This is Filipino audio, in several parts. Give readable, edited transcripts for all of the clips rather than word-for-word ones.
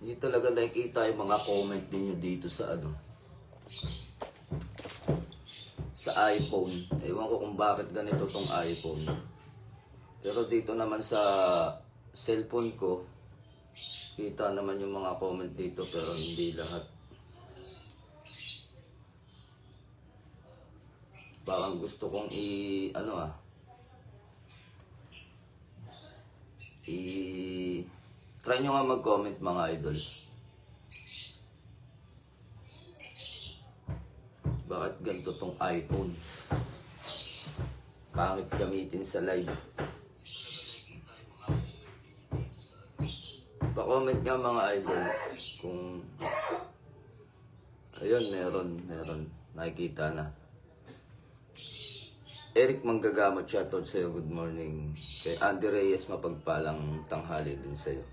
Hindi talaga nakikita yung mga comment ninyo dito sa sa iPhone. Ewan ko kung bakit ganito tong iPhone. Pero dito naman sa cellphone ko, kita naman yung mga comment dito pero hindi lahat. Parang gusto kong try nyo nga mag-comment mga idol. Bakit ganito tong iPhone? Pangit gamitin sa live. Pa-comment nga mga idol kung ayun, meron nakikita na. Eric Manggagamot, shoutout sa'yo, good morning. Kay Andy Reyes, mapagpalang tanghali din sa'yo.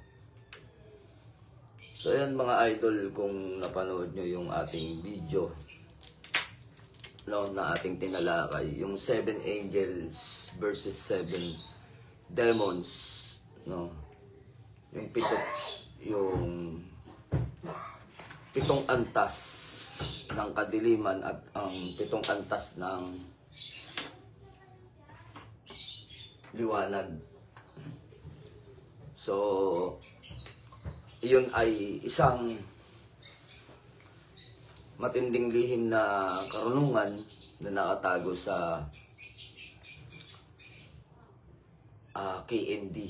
So ayan mga idol, kung napanood nyo yung ating video na ating tinalakay, yung 7 angels versus 7 demons, yung pitong antas ng kadiliman at ang pitong antas ng liwanag. So iyon ay isang matinding lihim na karunungan na nakatago sa KND.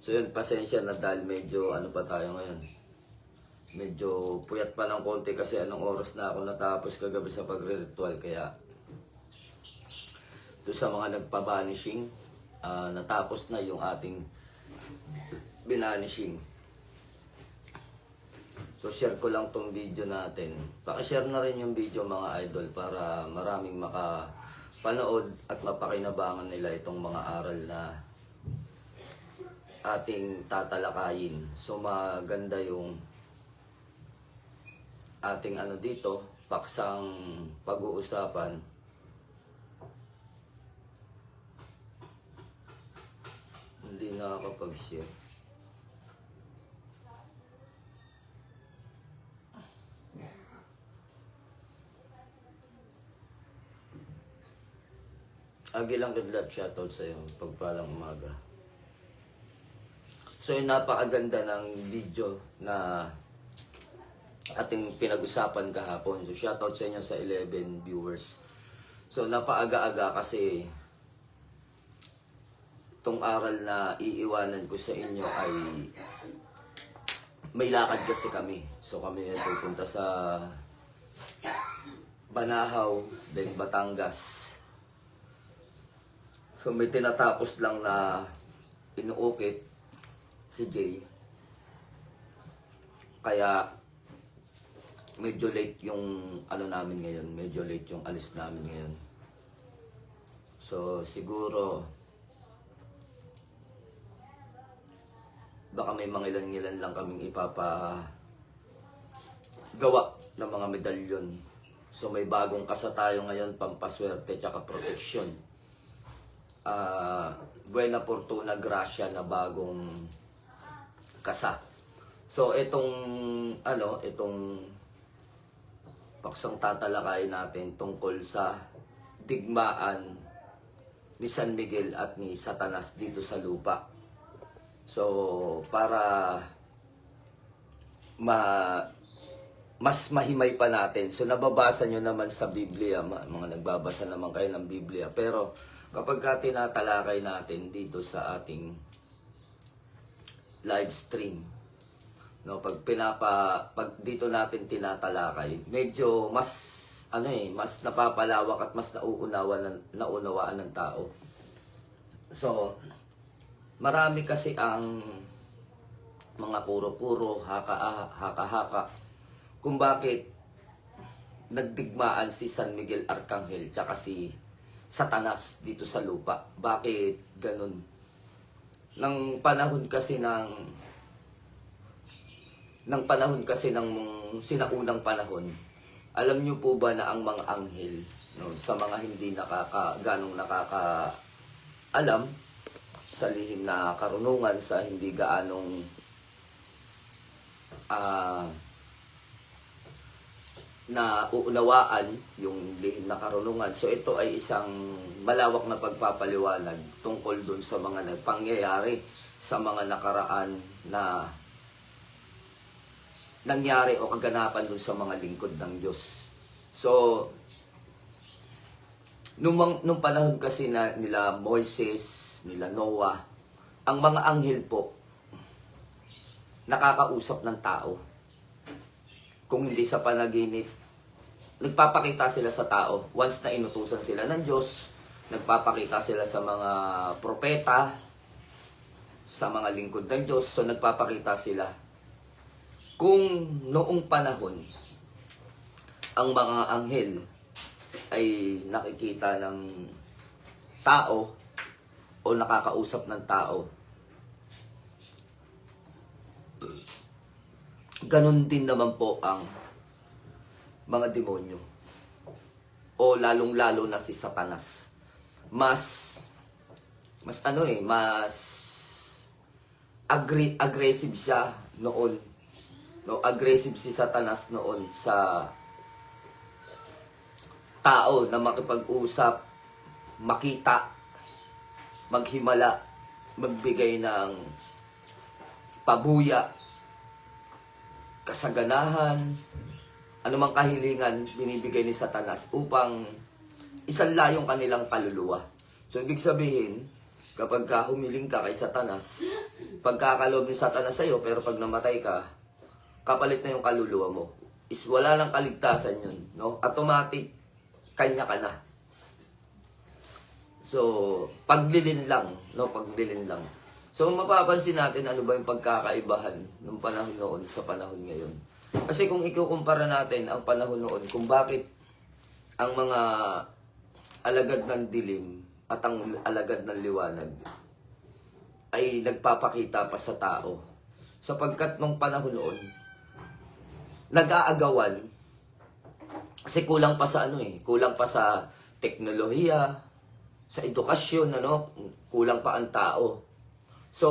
So yun, pasensya na dahil medyo pa tayo ngayon. Medyo puyat pa ng konti kasi anong oras na ako natapos kagabi sa pagre-ritual. Kaya to sa mga nagpa-banishing, natapos na yung ating binanishing. So share ko lang tong video natin. Paki-share na rin yung video mga idol para maraming makapanood at mapakinabangan nila itong mga aral na ating tatalakayin. So maganda yung ating dito, paksang pag-uusapan. Hindi nakakapag-share. Agilang Kidlat, shoutout sa'yo. Pagpalang umaga. So yung napakaganda ng video na ating pinag-usapan kahapon. So shoutout sa inyo sa 11 viewers. So napaaga-aga kasi itong aral na iiwanan ko sa inyo ay may lakad kasi kami. So kami ay pupunta sa Banahaw, then Batangas. So may tinatapos lang na inuukit si Jay. Kaya medyo late yung namin ngayon. Medyo late yung alis namin ngayon. So siguro baka may mga ilan-ilan lang kaming ipapagawa ng mga medalyon. So may bagong kasa tayo ngayon, pampaswerte tsaka proteksyon. Buena Fortuna Gracia na bagong kasa. So itong paksang tatalakayin natin tungkol sa digmaan ni San Miguel at ni Satanas dito sa lupa. So para mas mahimay pa natin. So nababasa nyo naman sa Biblia, mga nagbabasa naman kayo ng Biblia. Pero kapag tinatalakay natin dito sa ating live stream, pag dito natin tinatalakay, medyo mas napapalawak at mas naunawaan ng tao. So marami kasi ang mga puro-puro, haka-haka kung bakit nagdigmaan si San Miguel Arcangel tsaka si Satanas dito sa lupa. Bakit ganun? Nang panahon kasi ng sinaunang panahon, alam niyo po ba na ang mga anghel, sa mga hindi ganong nakakaalam sa lihim na karunungan, sa hindi gaanong ah, na uunawaan yung lihim na karunungan. So ito ay isang malawak na pagpapaliwanag tungkol dun sa mga nagpangyayari sa mga nakaraan na nangyari o kaganapan dun sa mga lingkod ng Diyos. So, nung panahon kasi na nila Moises, nila Noah, ang mga anghel po, nakakausap ng tao. Kung hindi sa panaginip, nagpapakita sila sa tao. Once na inutusan sila ng Diyos, nagpapakita sila sa mga propeta, sa mga lingkod ng Diyos, so nagpapakita sila. Kung noong panahon, ang mga anghel ay nakikita ng tao o nakakausap ng tao, ganon din naman po ang mga demonyo. O lalong-lalo na si Satanas. Mas aggressive siya noon. No, aggressive si Satanas noon sa tao na makipag-usap, makita, maghimala, magbigay ng pabuya, kasaganahan, anumang kahilingan binibigay ni Satanas upang isanla yung kanilang kaluluwa. So, ibig sabihin, kapag humiling ka kay Satanas, pagkakaloob ni Satanas sa'yo, pero pag namatay ka, kapalit na yung kaluluwa mo. Is wala lang kaligtasan yun, no? Automatic, kanya ka na. So, paglilin lang, no? Paglilin lang. So, mapapansin natin ano ba yung pagkakaibahan ng panahon noon sa panahon ngayon. Kasi kung ikukumpara natin ang panahon noon, kung bakit ang mga alagad ng dilim at ang alagad ng liwanag ay nagpapakita pa sa tao. Sapagkat nung panahon noon, nag-aagawan kasi kulang pa sa kulang pa sa teknolohiya, sa edukasyon, kulang pa ang tao. So,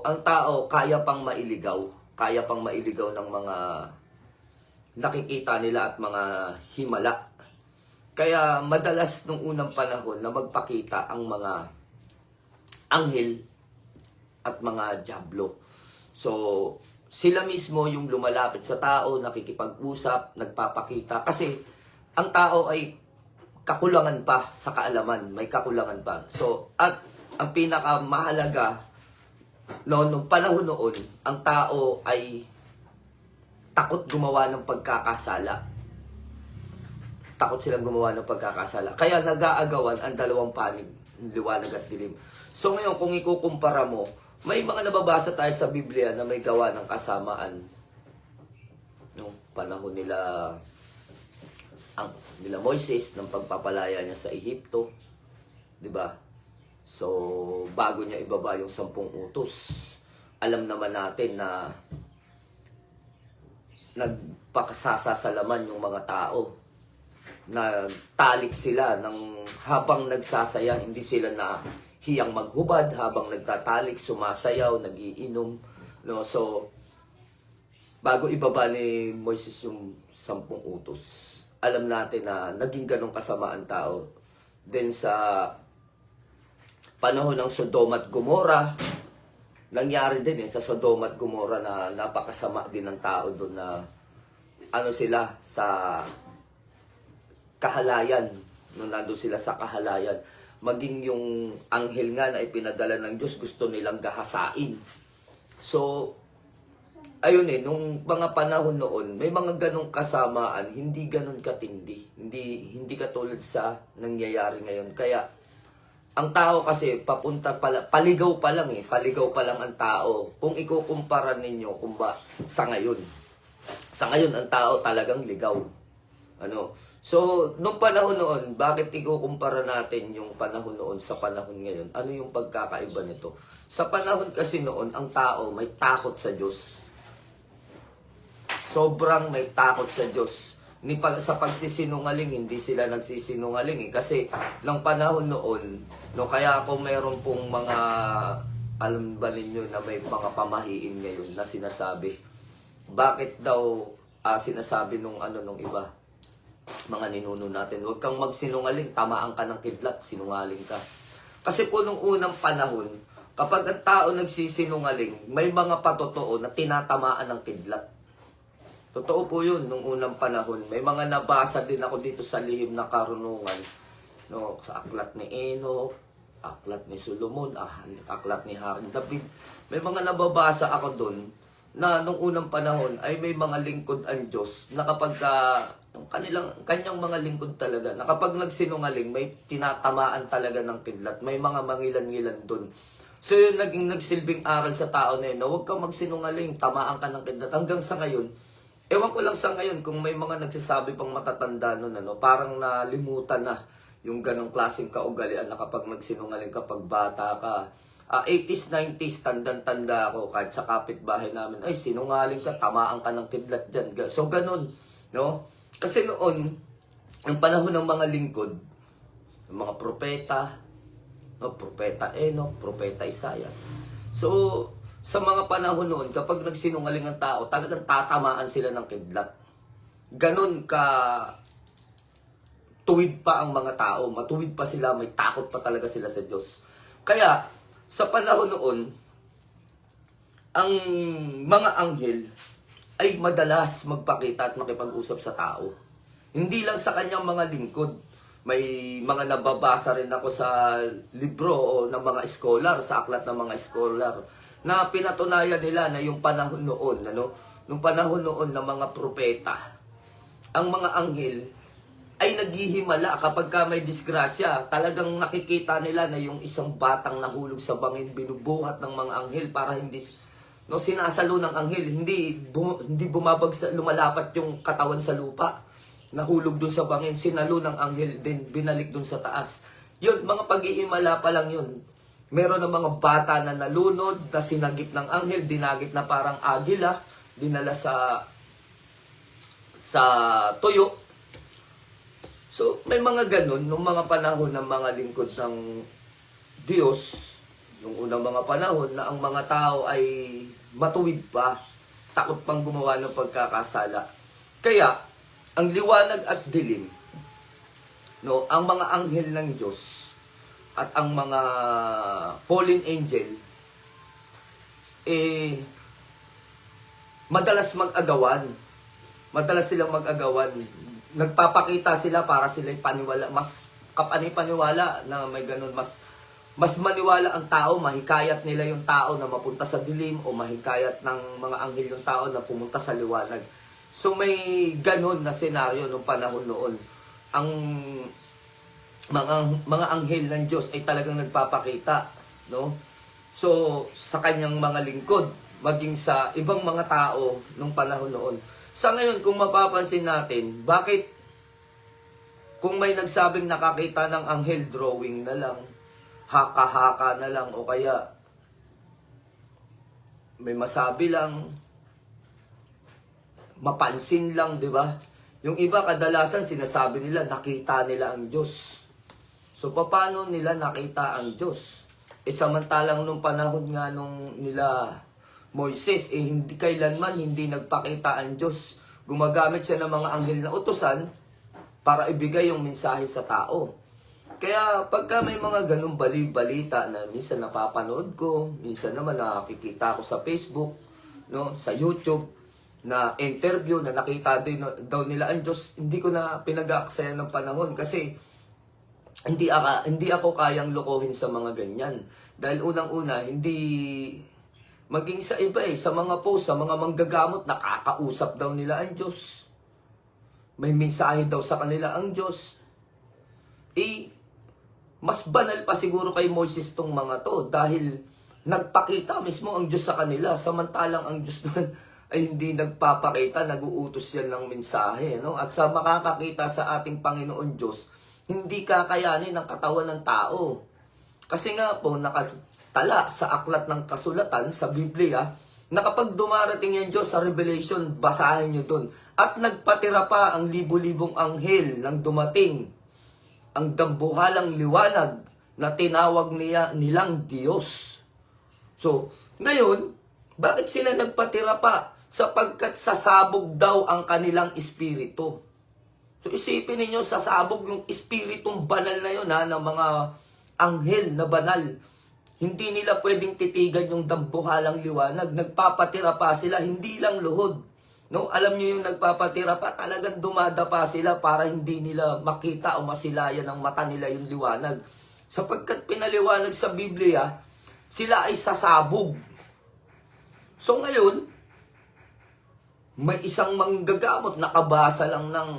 ang tao kaya pang mailigaw ng mga nakikita nila at mga himala. Kaya madalas nung unang panahon na magpakita ang mga anghel at mga dyablo. So, sila mismo yung lumalapit sa tao, nakikipag-usap, nagpapakita. Kasi ang tao ay kakulangan pa sa kaalaman, may kakulangan pa. So, at ang pinakamahalaga, nung panahon noon, ang tao ay takot gumawa ng pagkakasala. Takot silang gumawa ng pagkakasala. Kaya nag-aagawan ang dalawang panig, liwanag at dilim. So ngayon, kung ikukumpara mo, may mga nababasa tayo sa Biblia na may gawa ng kasamaan. No, panahon nila Moises ng pagpapalaya niya sa Ehipto, 'di ba? So, bago niya ibaba yung 10 utos, alam naman natin na nagpakasasalaman yung mga tao. Nagtalik sila ng habang nagsasaya, hindi sila na hiyang maghubad habang nagtatalik, sumasayaw, nagiinom. No? So, bago ibaba ni Moises yung 10 utos, alam natin na naging ganong kasamaan tao. Then sa panahon ng Sodoma at Gomora, nangyari din sa Sodoma at Gomora na napakasama din ng tao doon na sila sa kahalayan. Nung nandun sila sa kahalayan, maging yung anghel nga na ipinadala ng Diyos, gusto nilang gahasain. So, ayun nung mga panahon noon, may mga ganong kasamaan, hindi ganon katindi. Hindi katulad sa nangyayari ngayon. Kaya, ang tao kasi paligaw pa lang paligaw pa lang ang tao. Kung ikukumpara ninyo sa ngayon. Sa ngayon ang tao talagang ligaw. So nung panahon noon, bakit ikukumpara natin yung panahon noon sa panahon ngayon? Ano yung pagkakaiba nito? Sa panahon kasi noon, ang tao may takot sa Diyos. Sobrang may takot sa Diyos. Sa pagsisinungaling, hindi sila nagsisinungaling kasi ng panahon noon, kaya kung meron pong mga, alam ba ninyo na may mga pamahiin ngayon na sinasabi, bakit daw sinasabi nung iba, mga ninuno natin, huwag kang magsinungaling, tamaan ka ng kidlat, sinungaling ka. Kasi po nung unang panahon, kapag ang tao nagsisinungaling, may mga patotoo na tinatamaan ng kidlat. Totoo po yun nung unang panahon. May mga nabasa din ako dito sa lihim na karunungan, no, sa aklat ni Enoch, aklat ni Solomon, aklat ni Haring David. May mga nababasa ako doon na nung unang panahon ay may mga lingkod ang Diyos na kapag kanyang mga lingkod talaga, na kapag nagsinungaling, may tinatamaan talaga ng kidlat. May mga mangilan-ngilan doon. So yun naging nagsilbing aral sa tao na yun, na huwag kang magsinungaling, tamaan ka ng kidlat. Hanggang sa ngayon, ewan ko lang sa ngayon kung may mga nagsasabi pang matatanda nun, parang nalimutan na yung ganong klaseng kaugalian na kapag nagsinungaling kapag bata ka. 80s, 90s, tandang-tanda ako, kahit sa kapitbahay namin, ay sinungaling ka, tamaan ka ng kidlat dyan. So ganon, no? Kasi noon, ang panahon ng mga lingkod, ng mga propeta, no? Propeta Enoch, propeta Isaias. So, sa mga panahon noon, kapag nagsinungaling ang tao, talagang tatamaan sila ng kidlat. Ganon ka tuwid pa ang mga tao, matuwid pa sila, may takot pa talaga sila sa Diyos. Kaya, sa panahon noon, ang mga anghel ay madalas magpakita at makipag-usap sa tao. Hindi lang sa kanyang mga lingkod. May mga nababasa rin ako sa libro o ng mga scholar, sa aklat ng mga scholar, na pinatunayan nila na yung panahon noon, nung panahon noon ng mga propeta, ang mga anghel ay naghihimala kapag ka may disgrasya. Talagang nakikita nila na yung isang batang nahulog sa bangin, binubuhat ng mga anghel para hindi sinasalo ng anghel, hindi bumabagsak, lumalapat yung katawan sa lupa. Nahulog dun sa bangin, sinalo ng anghel, din binalik dun sa taas. Yun, mga paghihimala pa lang yun. Meron ng mga bata na nalunod, na sinagip ng anghel, dinagit na parang agila, dinala sa tuyo. So, may mga ganun, nung mga panahon ng mga lingkod ng Diyos, nung unang mga panahon, na ang mga tao ay matuwid pa, takot pang gumawa ng pagkakasala. Kaya, ang liwanag at dilim, ang mga anghel ng Diyos, at ang mga fallen angel, madalas mag-agawan. Madalas silang mag-agawan. Nagpapakita sila para sila'y paniwala, mas kapani-paniwala na may ganun, mas maniwala ang tao, mahikayat nila yung tao na mapunta sa dilim o mahikayat ng mga anghel yung tao na pumunta sa liwanag. So may ganun na senaryo nung panahon noon. Ang mga anghel ng Diyos ay talagang nagpapakita, no? So sa kanyang mga lingkod, maging sa ibang mga tao nung panahon noon. Sa ngayon, kung mapapansin natin, bakit kung may nagsabing nakakita ng anghel, drawing na lang, haka-haka na lang, o kaya may masabi lang, mapansin lang, di ba? Yung iba kadalasan sinasabi nila, nakita nila ang Diyos. So, paano nila nakita ang Diyos? Samantalang nung panahon nga nung nila Moises, hindi kailanman hindi nagpakita ang Diyos. Gumagamit siya ng mga anghel na utusan para ibigay yung mensahe sa tao. Kaya pagka may mga ganung balita na minsan napapanood ko, minsan naman nakikita ko sa Facebook, sa YouTube, na interview na nakita din daw nila ang Diyos, hindi ko na pinag-aaksayan ng panahon kasi hindi ako kayang lokohin sa mga ganyan. Dahil unang-una, hindi maging sa iba sa mga post, sa mga manggagamot, nakakausap daw nila ang Diyos. May mensahe daw sa kanila ang Diyos. Mas banal pa siguro kay Moses tong mga to dahil nagpakita mismo ang Diyos sa kanila. Samantalang ang Diyos naman ay hindi nagpapakita, nag-uutos yan ng mensahe. At sa makakakita sa ating Panginoon Diyos, hindi kakayanin ang katawan ng tao. Kasi nga po, nakatala sa aklat ng kasulatan, sa Biblia, na kapag dumarating yung Diyos sa Revelation, basahin nyo dun. At nagpatira pa ang libu-libong anghel nang dumating ang dambuhalang liwanag na tinawag nilang Diyos. So, ngayon, bakit sila nagpatira pa? sapagkat sasabog daw ang kanilang espiritu. So isipin ninyo, sasabog yung espiritong banal na yun ng mga anghel na banal. Hindi nila pwedeng titigan yung dambuhalang liwanag. Nagpapatira pa sila, hindi lang luhod. No, alam niyo yung nagpapatira pa, talagang dumadapa sila para hindi nila makita o masilayan ng mata nila yung liwanag. Sapagkat pinaliwanag sa Biblia, sila ay sasabog. So ngayon, may isang manggagamot, nakabasa lang ng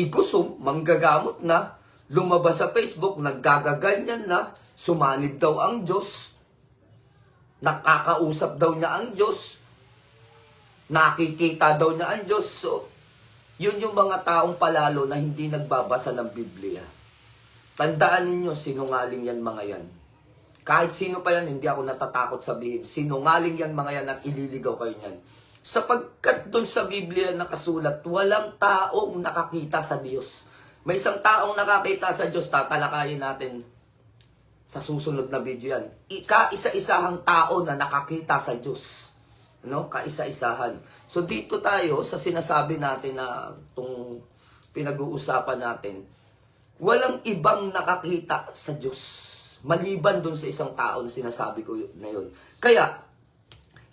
igusum, manggagamot na, lumabas sa Facebook, naggagaganyan na, sumanib daw ang Diyos, nakakausap daw niya ang Diyos, nakikita daw niya ang Diyos. So, yun yung mga taong palalo na hindi nagbabasa ng Biblia. Tandaan ninyo, sinungaling yan mga yan. Kahit sino pa yan, hindi ako natatakot sabihin, sinungaling yan mga yan at ililigaw kayo niyan. Sapagkat doon sa Biblia nakasulat, walang taong nakakita sa Diyos. May isang taong nakakita sa Diyos, tatalakayin natin sa susunod na video yan. Kaisa-isahang tao na nakakita sa Diyos. No? Kaisa-isahan. So dito tayo sa sinasabi natin na itong pinag-uusapan natin, walang ibang nakakita sa Diyos. Maliban doon sa isang tao na sinasabi ko na yun. Kaya,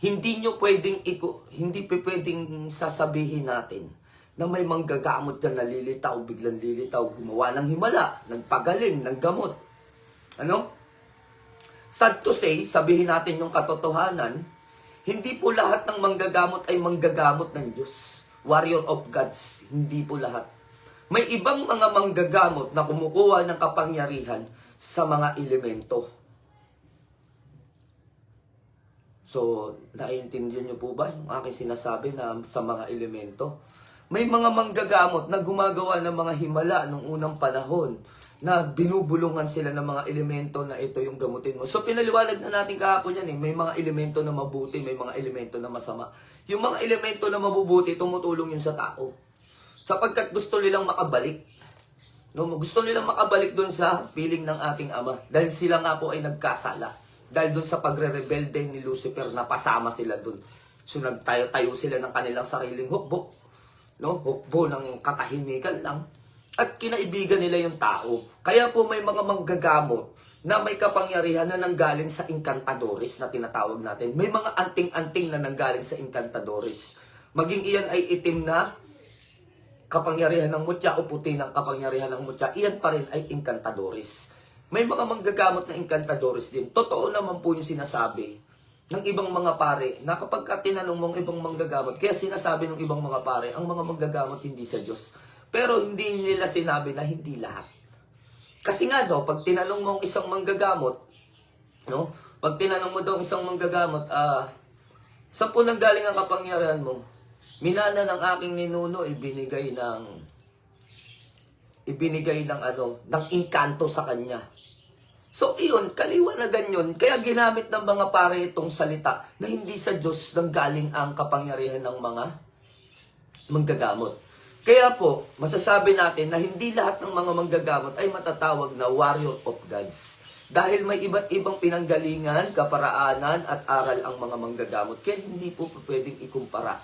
hindi pwedeng sasabihin natin na may manggagamot dyan na lilitaw, biglang lilitaw, gumawa ng himala, nagpagaling, ng gamot. Ano? Sad to say, sabihin natin yung katotohanan, hindi po lahat ng manggagamot ay manggagamot ng Diyos. Warrior of gods, hindi po lahat. May ibang mga manggagamot na kumukuha ng kapangyarihan sa mga elemento. So, naiintindihan niyo po ba yung aking sinasabi na sa mga elemento? May mga manggagamot na gumagawa ng mga himala nung unang panahon na binubulungan sila ng mga elemento na ito yung gamutin mo. So, pinaliwanag na natin kahapon yan May mga elemento na mabuti, may mga elemento na masama. Yung mga elemento na mabubuti, tumutulong yun sa tao. Sapagkat gusto nilang makabalik. No, gusto nilang makabalik dun sa piling ng ating Ama. Dahil sila nga po ay nagkasala. Dahil dun sa pagre-rebelde ni Lucifer, napasama sila dun. So nagtayo-tayo sila ng kanilang sariling hukbo. No? Hukbo ng katahimikan lang. At kinaibigan nila yung tao. Kaya po may mga manggagamot na may kapangyarihan na nanggaling sa encantadores na tinatawag natin. May mga anting-anting na nanggaling sa encantadores. Maging iyan ay itim na kapangyarihan ng mutya o puti ng kapangyarihan ng mutya, iyan pa rin ay encantadores. May mga manggagamot na encantadores din. Totoo naman po yung sinasabi ng ibang mga pare na kapag tinanong mong ibang manggagamot, kaya sinasabi ng ibang mga pare, ang mga manggagamot hindi sa Diyos. Pero hindi nila sinabi na hindi lahat. Kasi nga pag tinanong mo ang isang manggagamot, pag tinanong mo daw isang manggagamot, saan po nanggaling ang kapangyarihan mo? Minana ng aking ninuno, ibinigay ng engkanto sa kanya. So, iyon, kaliwanagan yun. Kaya ginamit ng mga pare itong salita na hindi sa Diyos nanggaling ang kapangyarihan ng mga manggagamot. Kaya po, masasabi natin na hindi lahat ng mga manggagamot ay matatawag na warrior of gods. Dahil may iba't ibang pinanggalingan, kaparaanan at aral ang mga manggagamot. Kaya hindi po pwedeng ikumpara.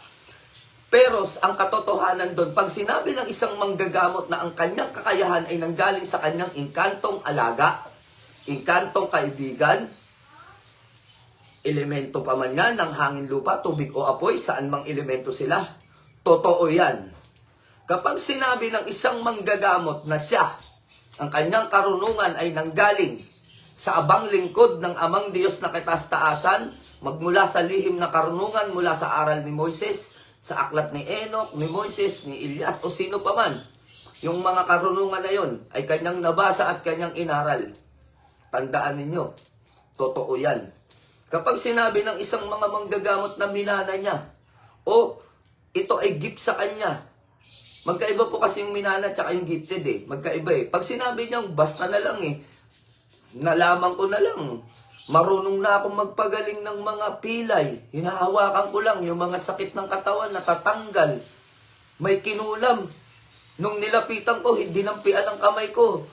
Pero ang katotohanan doon, pag sinabi ng isang manggagamot na ang kanyang kakayahan ay nanggaling sa kanyang engkantong alaga, engkantong kaibigan, elemento pa man yan ng hangin, lupa, tubig o apoy, saan mang elemento sila, totoo yan. Kapag sinabi ng isang manggagamot na siya, ang kanyang karunungan ay nanggaling sa abang lingkod ng Amang Diyos na kataas-taasan, magmula sa lihim na karunungan mula sa aral ni Moises, sa aklat ni Enoch, ni Moises, ni Elias, o sino pa man, yung mga karunungan na yon ay kanyang nabasa at kanyang inaral. Tandaan ninyo, totoo yan. Kapag sinabi ng isang mga manggagamot na minana niya, ito ay gift sa kanya, magkaiba po kasi yung minana at yung gifted magkaiba Pag sinabi niyang basta na lang nalaman ko na lang, marunong na akong magpagaling ng mga pilay. Hinahawakan ko lang yung mga sakit ng katawan, natatanggal. May kinulam. Nung nilapitan ko, hindi nampian ang kamay ko.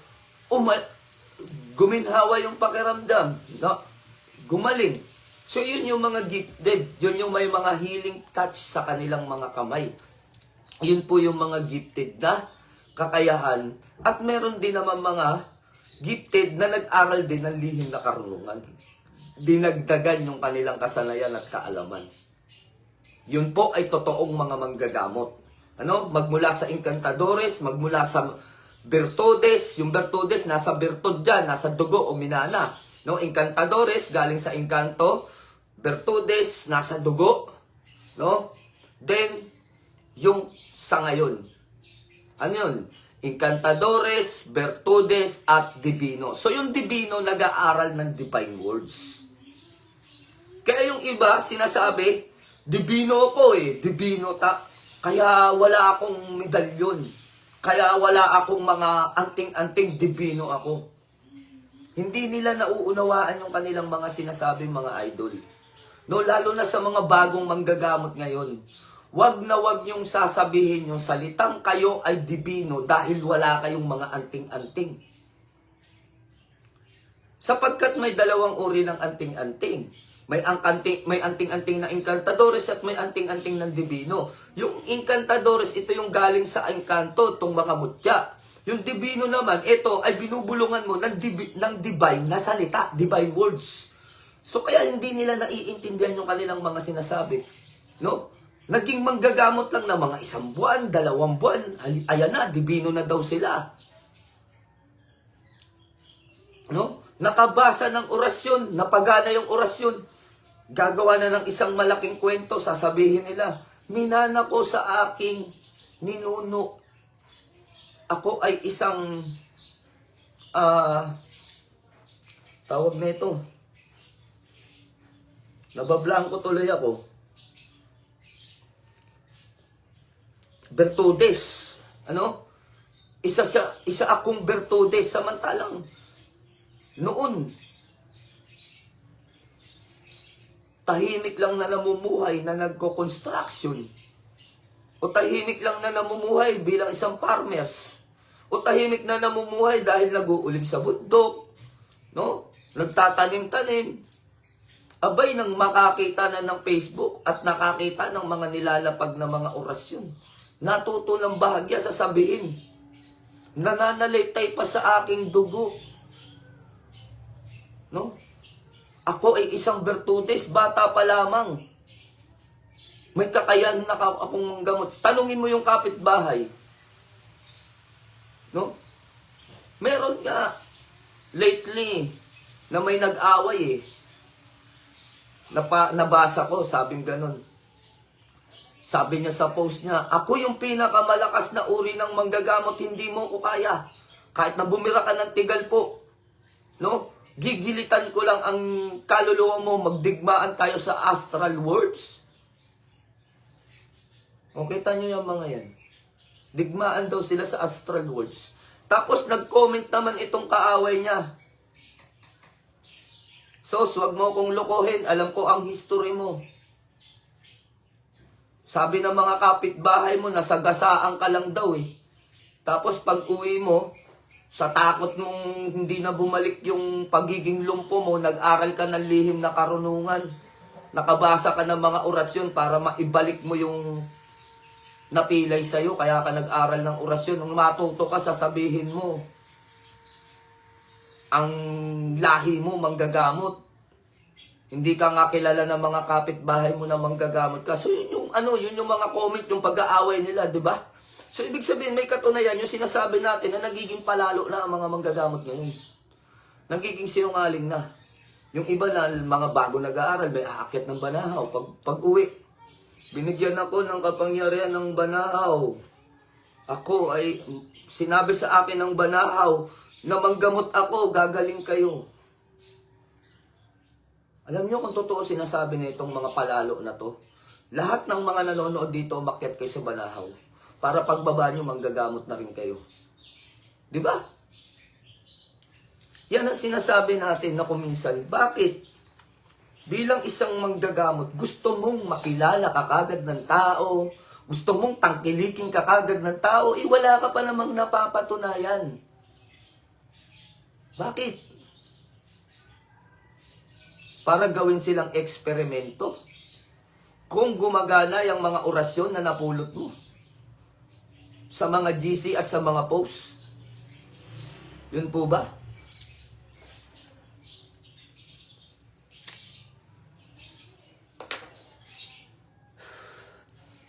Guminhawa yung pakiramdam. Gumaling. So yun yung mga gifted, yun yung may mga healing touch sa kanilang mga kamay. Yun po yung mga gifted na kakayahan. At meron din naman mga gifted na nag-aral din ng lihim na karunungan. Dinagdagan yung kanilang kasanayan at kaalaman. Yun po ay totoong mga manggagamot. Ano? Magmula sa Encantadores, magmula sa Virtudes. Yung Virtudes, nasa virtud dyan, nasa dugo o minana. No? Encantadores, galing sa Encanto. Virtudes, nasa dugo. No? Then, yung sa ngayon. Ano yun? Encantadores, Virtudes, at Divino. So yung Divino, nag-aaral ng divine words. Kaya yung iba, sinasabi, Divino ako Divino kaya wala akong medalyon. Kaya wala akong mga anting-anting, Divino ako. Hindi nila nauunawaan yung kanilang mga sinasabing mga idol. No, lalo na sa mga bagong manggagamot ngayon. Wag na wag yung sasabihin yung salitang kayo ay Divino dahil wala kayong mga anting-anting. Sapagkat may dalawang uri ng anting-anting. May anting-anting na Encantadores at may anting-anting ng Divino. Yung Encantadores, ito yung galing sa Encanto, itong mga mutya. Yung Divino naman, ito ay binubulungan mo ng divine na salita, divine words. So kaya hindi nila naiintindihan yung kanilang mga sinasabi. No? Naging manggagamot lang na mga 1 buwan, 2 buwan. Ayan na, Divino na daw sila. No? Nakabasa ng orasyon, napagana yung orasyon. Gagawa na ng isang malaking kwento, sasabihin nila, minana ko sa aking ninuno. Ako ay isang, tawag na ito. Nabablanko tuloy ako. Virtudes. Ano? Isa akong Virtudes. Samantalang, noon, tahimik lang na namumuhay na nagko-construction. O tahimik lang na namumuhay bilang isang farmers. O tahimik na namumuhay dahil nag-uuling sa bundok. No? Nagtatanim-tanim. Abay, nang makakita na ng Facebook at nakakita ng mga nilalapag na mga orasyon. Natuto ng bahagya sasabihin, nananalitay pa sa aking dugo. No? Ako ay isang Virtudes, bata pa lamang. May kakayahan na akong manggamot. Tanungin mo yung kapitbahay. No? Meron nga, lately, na may nag-away Nabasa ko, sabing ganun. Sabi niya sa post niya, ako yung pinakamalakas na uri ng manggagamot, hindi mo ko kaya. Kahit na bumira ka ng tigal po. No? Gigilitan ko lang ang kaluluwa mo, magdigmaan tayo sa astral worlds. O, kita nyo yung mga yan. Digmaan daw sila sa astral worlds. Tapos nag-comment naman itong kaaway niya. Sos, wag mo kong lokohin, alam ko ang history mo. Sabi ng mga kapitbahay mo, nasagasaan ka lang daw eh. Tapos pag uwi mo, sa takot mong hindi na bumalik yung pagiging lumpo mo, nag-aral ka ng lihim na karunungan. Nakabasa ka ng mga orasyon para maibalik mo yung napilay sa'yo. Kaya ka nag-aral ng orasyon. Nung matuto ka, sasabihin mo, ang lahi mo manggagamot. Hindi ka nga kilala ng mga kapitbahay mo na manggagamot ka. So yun yung mga comment, yung pag-aaway nila, di ba? So, ibig sabihin, may katunayan yung sinasabi natin na nagiging palalo na ang mga manggagamot ngayon. Nagiging sinungaling na. Yung iba na, mga bago nag-aaral, may aakyat ng banahaw. Pag uwi, binigyan ako ng kapangyarihan ng banahaw. Ako ay, sinabi sa akin ng banahaw, na manggamot ako, gagaling kayo. Alam nyo kung totoo sinasabi na itong mga palalo na to? Lahat ng mga nanonood dito, umakyat kayo sa banahaw. Para pagbaba nyo, manggagamot na rin kayo. Di ba? Yan ang sinasabi natin na kuminsan. Bakit? Bilang isang manggagamot, gusto mong makilala ka kagad ng tao, gusto mong tangkilikin ka kagad ng tao, wala ka pa namang napapatunayan. Bakit? para gawin silang eksperimento. Kung gumagana yung mga orasyon na napulot mo sa mga GC at sa mga posts. Yun po ba?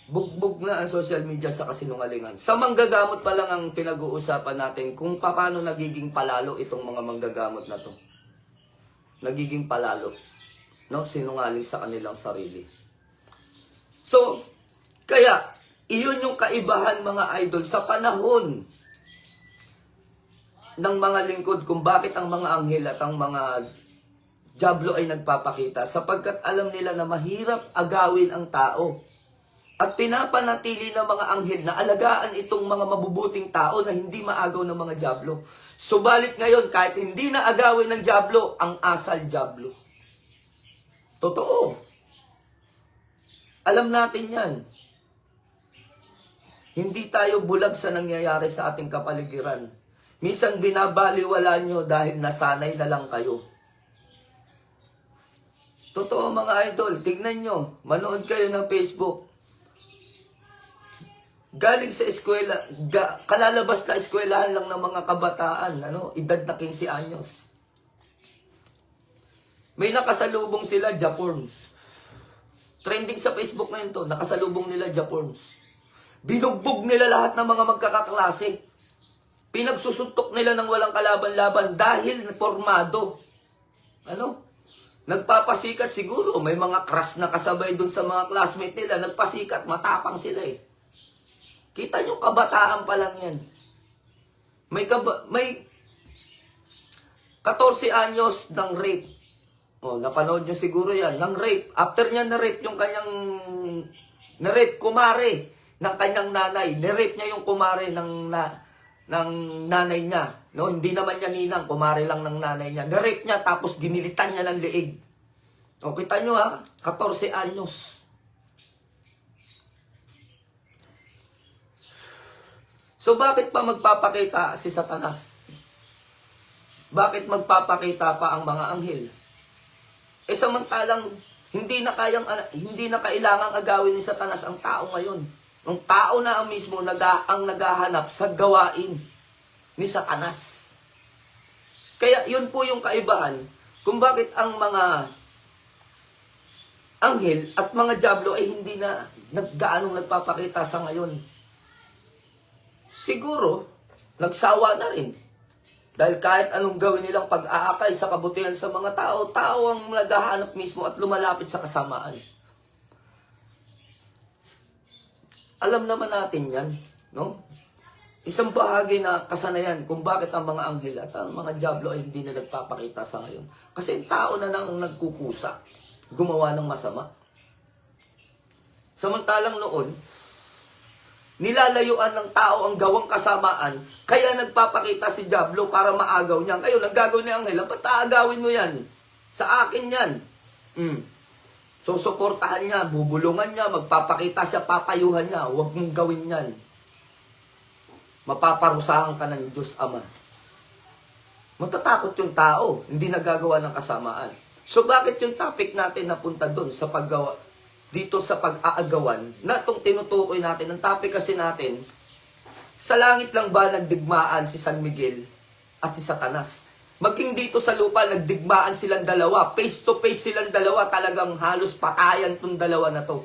Bugbog na ang social media sa kasinungalingan. Sa manggagamot pa lang ang pinag-uusapan natin kung paano nagiging palalo itong mga manggagamot na to. Nagiging palalo. No? Sinungaling sa kanilang sarili. So, kaya, iyon yung kaibahan mga idol sa panahon ng mga lingkod kung bakit ang mga anghel at ang mga dyablo ay nagpapakita sapagkat alam nila na mahirap agawin ang tao. At pinapanatili ng mga anghel na alagaan itong mga mabubuting tao na hindi maagaw ng mga dyablo. Subalit ngayon, kahit hindi na agawin ng dyablo, ang asal dyablo. Totoo. Alam natin yan. Hindi tayo bulag sa nangyayari sa ating kapaligiran. Minsan binabaliwala nyo dahil nasanay na lang kayo. Totoo mga idol, tignan nyo, manood kayo ng Facebook. Galing sa eskwela, kalalabas na eskwelahan lang ng mga kabataan, edad na 15 anyos. May nakasalubong sila, Japorms. Trending sa Facebook ngayon to, nakasalubong nila, Japorms. Binugbog nila lahat ng mga magkakaklase. Pinagsusuntok nila ng walang kalaban-laban dahil formado. Nagpapasikat siguro, may mga crush na kasabay dun sa mga classmate nila, nagpasikat, matapang sila eh. Kita nyo, kabataan pa lang yan. May 14 anyos ng rape. Napanood nyo siguro yan, ng rape. After niya na-rape yung kanyang, na-rape kumare ng kanyang nanay. Na-rape niya yung kumare ng nanay niya. Hindi naman niya ninang, kumare lang ng nanay niya. Na-rape niya, tapos ginilitan niya ng liig. Kita nyo 14 anyos. So bakit pa magpapakita si Satanas? Bakit magpapakita pa ang mga anghel? Samantalang hindi na kailangang agawin ni Satanas ang tao ngayon. Ang tao na ang mismo ang naghahanap sa gawain ni Satanas. Kaya yun po yung kaibahan kung bakit ang mga anghel at mga dyablo ay hindi na gaanong nagpapakita sa ngayon. Siguro, nagsawa na rin. Dahil kahit anong gawin nilang pag-aakay sa kabutihan sa mga tao, tao ang naghahanap mismo at lumalapit sa kasamaan. Alam naman natin yan, no? Isang bahagi na kasanayan kung bakit ang mga anghel at ang mga dyablo ay hindi na nagpapakita sa ngayon. Kasi tao na nang nagkukusa, gumawa ng masama. Samantalang noon, nilalayuan ng tao ang gawang kasamaan, kaya nagpapakita si dyablo para maagaw niya. Ngayon, naggagawin ni anghel, ba't aagawin mo yan? Sa akin yan. So, suportahan niya, bubulungan niya, magpapakita siya, papayuhan niya. Huwag mong gawin yan. Mapaparusahan ka ng Diyos Ama. Matatakot yung tao, hindi nagagawa ng kasamaan. So, bakit yung topic natin napunta doon sa paggawa? Dito sa pag-aagawan, na itong tinutukoy natin, ang topic kasi natin, sa langit lang ba nagdigmaan si San Miguel at si Satanas? Maging dito sa lupa, nagdigmaan silang dalawa, face to face silang dalawa, talagang halos patayan tong dalawa na to.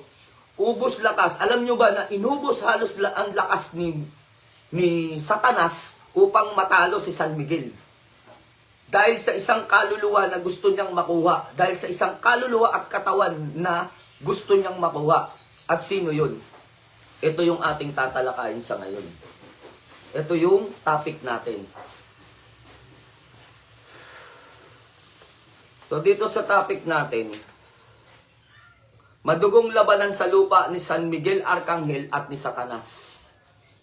Ubos lakas. Alam nyo ba na inubos halos ang lakas ni Satanas upang matalo si San Miguel? Dahil sa isang kaluluwa na gusto niyang makuha, dahil sa isang kaluluwa at katawan na gusto niyang makuha. At sino yun? Ito yung ating tatalakayin sa ngayon. Ito yung topic natin. So dito sa topic natin, madugong labanan sa lupa ni San Miguel Arcangel at ni Satanas.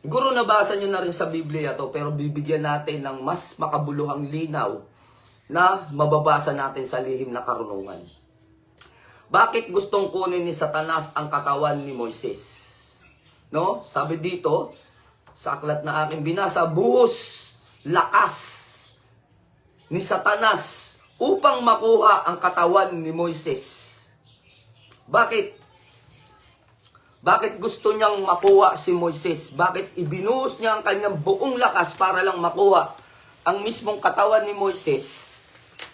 Siguro nabasa nyo na rin sa Biblia to, pero bibigyan natin ng mas makabuluhang linaw na mababasa natin sa lihim na karunungan. Bakit gustong kunin ni Satanas ang katawan ni Moises? No? Sabi dito, sa aklat na aking binasa, buhos, lakas ni Satanas upang makuha ang katawan ni Moises. Bakit? Bakit gusto niyang makuha si Moises? Bakit ibinuhos niya ang kanyang buong lakas para lang makuha ang mismong katawan ni Moises,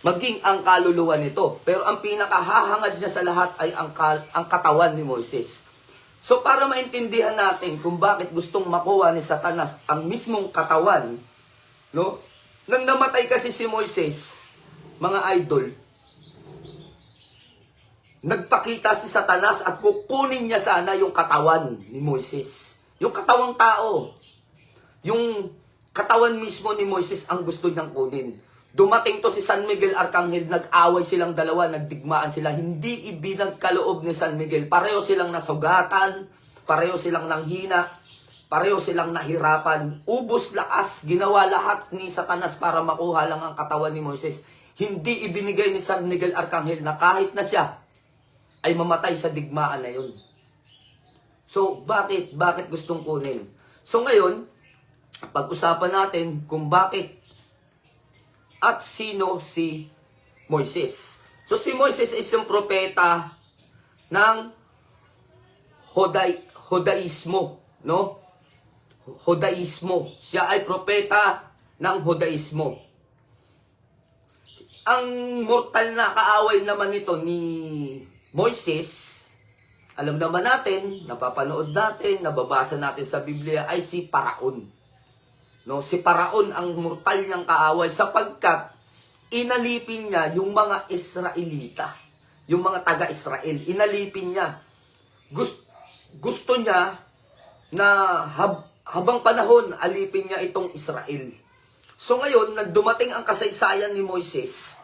maging ang kaluluwa nito? Pero ang pinakahahangad niya sa lahat ay ang katawan ni Moises. So para maintindihan natin kung bakit gustong makuha ni Satanas ang mismong katawan, no? Nang namatay kasi si Moises, mga idol, nagpakita si Satanas at kukunin niya sana yung katawan ni Moises. Yung katawang tao. Yung katawan mismo ni Moises ang gusto niyang kunin. Dumating to si San Miguel Arcangel, nag-away silang dalawa, nagdigmaan sila. Hindi ibinagkaloob ni San Miguel. Pareho silang nasugatan, pareho silang nanghina, pareho silang nahirapan. Ubos lakas, ginawa lahat ni Satanas para makuha lang ang katawan ni Moises. Hindi ibinigay ni San Miguel Arcangel na kahit na siya ay mamatay sa digmaan na yun. So, bakit? Bakit gustong kunin? So, ngayon, pag-usapan natin kung bakit at sino si Moises. So, si Moises is yung propeta ng Judaismo, no? Judaismo. Siya ay propeta ng Judaismo. Ang mortal na kaaway naman nito ni Moises, alam naman natin, napapanood natin, nababasa natin sa Biblia, ay si Paraon. No, si Paraon ang mortal niyang kaaway sapagkat inalipin niya yung mga Israelita, yung mga taga-Israel. Inalipin niya. Gusto niya na habang panahon, alipin niya itong Israel. So ngayon, nang dumating ang kasaysayan ni Moises,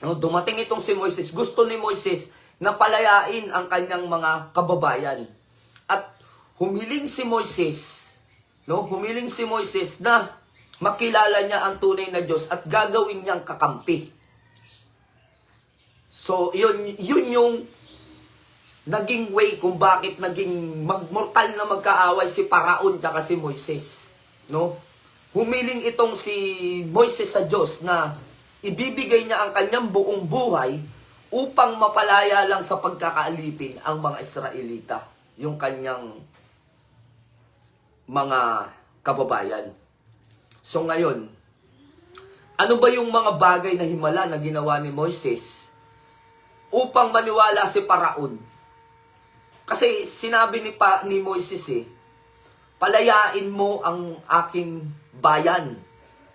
no, dumating itong si Moises, gusto ni Moises na palayain ang kanyang mga kababayan. At humiling si Moises, no? Humiling si Moises na makilala niya ang tunay na Diyos at gagawin niyang kakampi. So, yun yung naging way kung bakit naging mortal na magkaaway si Paraon at si Moises, no? Humiling itong si Moises sa Diyos na ibibigay niya ang kanyang buong buhay upang mapalaya lang sa pagkakaalipin ang mga Israelita, yung kanyang mga kababayan. So ngayon, ano ba yung mga bagay na himala na ginawa ni Moises upang maniwala si Paraon? Kasi sinabi ni Moises palayain mo ang aking bayan.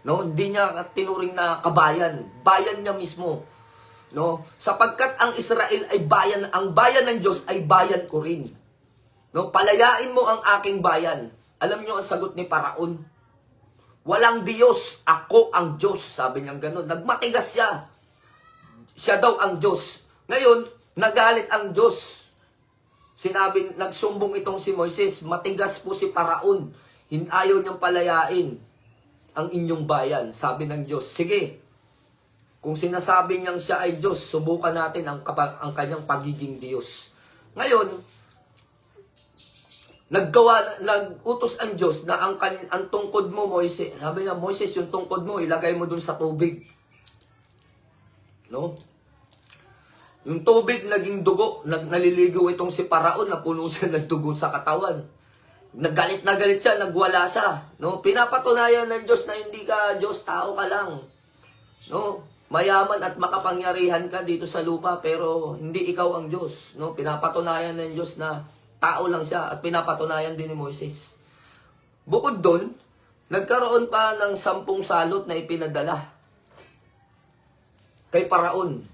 No, hindi niya tinuring na kabayan, bayan niya mismo. No, sapagkat ang Israel ay bayan, ang bayan ng Diyos ay bayan ko rin. No, palayain mo ang aking bayan. Alam niyo ang sagot ni Paraon? Walang Diyos, ako ang Diyos. Sabi niya gano'n. Nagmatigas siya. Siya daw ang Diyos. Ngayon, nagalit ang Diyos. Nagsumbong itong si Moises, matigas po si Paraon. Ayaw niyang palayain ang inyong bayan. Sabi ng Diyos, sige. Kung sinasabi niyang siya ay Diyos, subukan natin ang kanyang pagiging Diyos. Ngayon, nag-utos ang Diyos na ang tungkod mo, Moises, sabi niya, Moises, yung tungkod mo, ilagay mo dun sa tubig. No? Yung tubig naging dugo, naliligo itong si Paraon, na puno siya ng dugo sa katawan. Nagalit na galit siya, nagwala siya. No? Pinapatunayan ng Diyos na hindi ka Diyos, tao ka lang. No? Mayaman at makapangyarihan ka dito sa lupa, pero hindi ikaw ang Diyos. No? Pinapatunayan ng Diyos na tao lang siya at pinapatunayan din ni Moises. Bukod doon, nagkaroon pa ng 10 salot na ipinadala kay Paraon.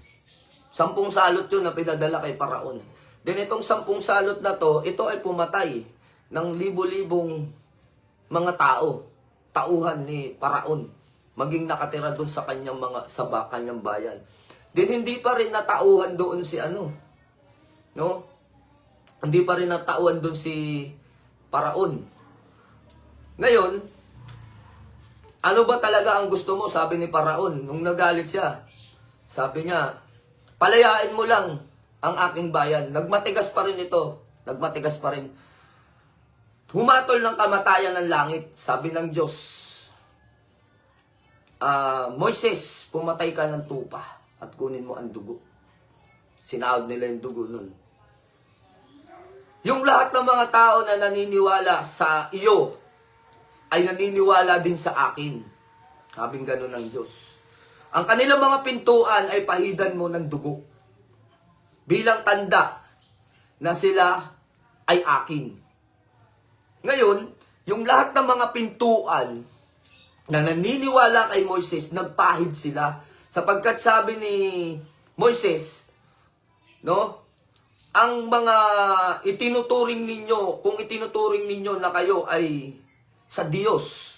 10 salot yun na pinadala kay Paraon. Then itong 10 salot na to, ito ay pumatay ng libo-libong mga tauhan ni Paraon, maging nakatira doon sa kanyang kanyang bayan. Then hindi pa rin natauhan doon si no? Hindi pa rin natauhan doon si Paraon. Ngayon, ano ba talaga ang gusto mo? Sabi ni Paraon, nung nagalit siya, sabi niya, palayain mo lang ang aking bayan. Nagmatigas pa rin ito. Nagmatigas pa rin. Humatol ng kamatayan ng langit. Sabi ng Diyos, Moises, pumatay ka ng tupa. at kunin mo ang dugo. Sinahod nila yung dugo nun. Yung lahat ng mga tao na naniniwala sa iyo ay naniniwala din sa akin. Sabing ganun ng Diyos. Ang kanilang mga pintuan ay pahidan mo ng dugo. Bilang tanda na sila ay akin. Ngayon, yung lahat ng mga pintuan na naniniwala kay Moises, nagpahid sila. Sapagkat sabi ni Moises, no? Ang mga itinuturing ninyo, kung itinuturing ninyo na kayo ay sa Diyos,